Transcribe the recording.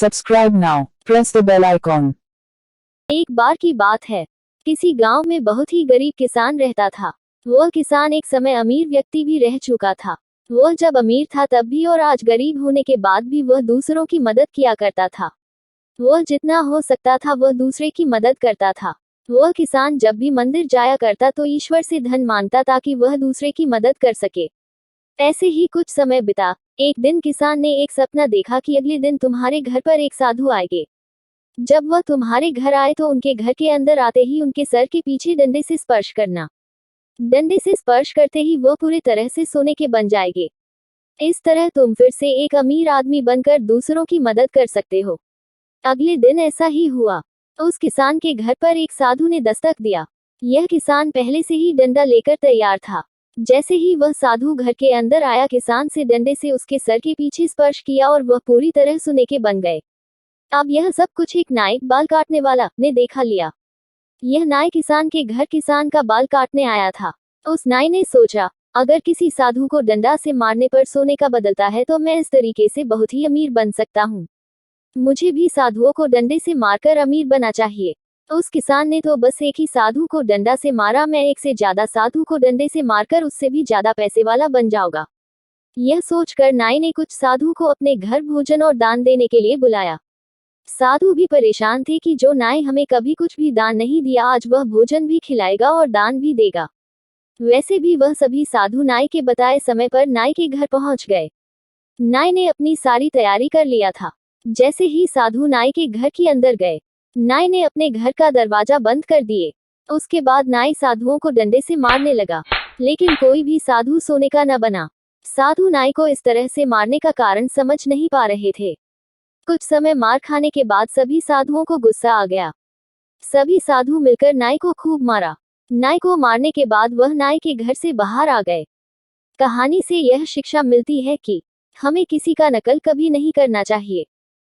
Subscribe now. Press the bell icon. एक बार की बात है, किसी गांव में बहुत ही गरीब किसान रहता था। वह किसान एक समय अमीर व्यक्ति भी रह चुका था। वह जब अमीर था तब भी और आज गरीब होने के बाद भी वह दूसरों की मदद किया करता था। वह जितना हो सकता था वह दूसरे की मदद करता था। वह किसान जब भी मंदिर जाया करता तो ईश्वर से धन मांगता ताकि वह दूसरे की मदद कर सके। ऐसे ही कुछ समय बिता। एक दिन किसान ने एक सपना देखा कि अगले दिन तुम्हारे घर पर एक साधु आएंगे। जब वह तुम्हारे घर आए तो उनके घर के अंदर आते ही उनके सर के पीछे डंडे से स्पर्श करना। डंडे से स्पर्श करते ही वह पूरी तरह से सोने के बन जाएंगे। इस तरह तुम फिर से एक अमीर आदमी बनकर दूसरों की मदद कर सकते हो। अगले दिन ऐसा ही हुआ। उस किसान के घर पर एक साधु ने दस्तक दिया। यह किसान पहले से ही डंडा लेकर तैयार था। जैसे ही वह साधु घर के अंदर आया, किसान से डंडे से उसके सर के पीछे स्पर्श किया और वह पूरी तरह सोने के बन गए। अब यह सब कुछ एक नाई, बाल काटने वाला, ने देखा लिया। यह नाई किसान के घर किसान का बाल काटने आया था। उस नाई ने सोचा, अगर किसी साधु को डंडा से मारने पर सोने का बदलता है तो मैं इस तरीके से बहुत ही अमीर बन सकता हूँ। मुझे भी साधुओं को डंडे से मारकर अमीर बना चाहिए। उस किसान ने तो बस एक ही साधु को डंडा से मारा, मैं एक से ज्यादा साधु को डंडे से मारकर उससे भी ज्यादा पैसे वाला बन जाऊंगा। यह सोचकर नाई ने कुछ साधु को अपने घर भोजन और दान देने के लिए बुलाया। साधु भी परेशान थे कि जो नाई हमें कभी कुछ भी दान नहीं दिया, आज वह भोजन भी खिलाएगा और दान भी देगा। वैसे भी वह सभी साधु नाई के बताए समय पर नाई के घर पहुंच गए। नाई ने अपनी सारी तैयारी कर लिया था। जैसे ही साधु नाई के घर के अंदर गए, नाई ने अपने घर का दरवाजा बंद कर दिए। उसके बाद नाई साधुओं को डंडे से मारने लगा, लेकिन कोई भी साधु सोने का न बना। साधु नाई को इस तरह से मारने का कारण समझ नहीं पा रहे थे। कुछ समय मार खाने के बाद सभी साधुओं को गुस्सा आ गया। सभी साधु मिलकर नाई को खूब मारा। नाई को मारने के बाद वह नाई के घर से बाहर आ गए। कहानी से यह शिक्षा मिलती है कि हमें किसी का नकल कभी नहीं करना चाहिए।